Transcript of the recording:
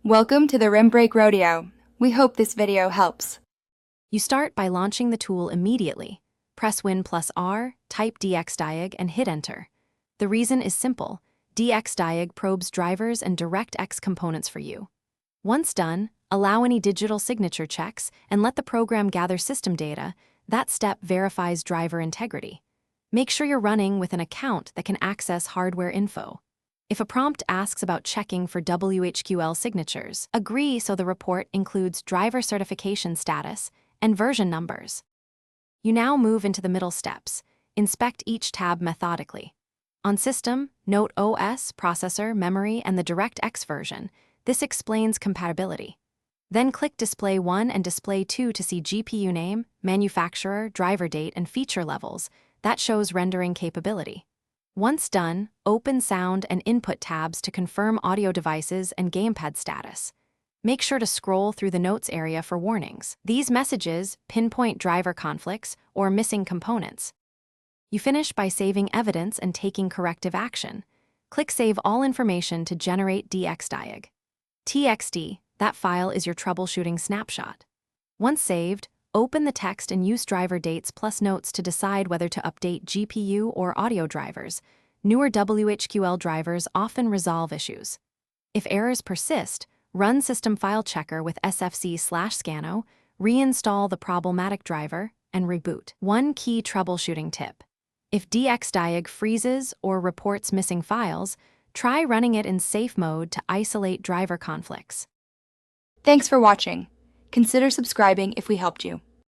Welcome to the Rim Brake Rodeo. We hope this video helps. You start by launching the tool immediately. Press Win+R, type Directx and hit Enter. The reason is simple. Directx probes drivers and Directx components for you. Once done, allow any digital signature checks and let the program gather system data. That step verifies driver integrity. Make sure you're running with an account that can access hardware info. If a prompt asks about checking for WHQL signatures, agree so the report includes driver certification status and version numbers. You now move into the middle steps. Inspect each tab methodically. On System, note OS, processor, memory, and the Directx version. This explains compatibility. Then click Display 1 and Display 2 to see GPU name, manufacturer, driver date, and feature levels. That shows rendering capability. Once done, open Sound and Input tabs to confirm audio devices and gamepad status. Make sure to scroll through the Notes area for warnings. These messages pinpoint driver conflicts or missing components. You finish by saving evidence and taking corrective action. Click Save All Information to generate Directx. TXT, that file is your troubleshooting snapshot. Once saved, open the text and use driver dates plus notes to decide whether to update GPU or audio drivers. Newer WHQL drivers often resolve issues. If errors persist, run System File Checker with sfc/scano, reinstall the problematic driver, and reboot. One key troubleshooting tip. If Directx freezes or reports missing files, try running it in safe mode to isolate driver conflicts. Thanks for watching. Consider subscribing if we helped you.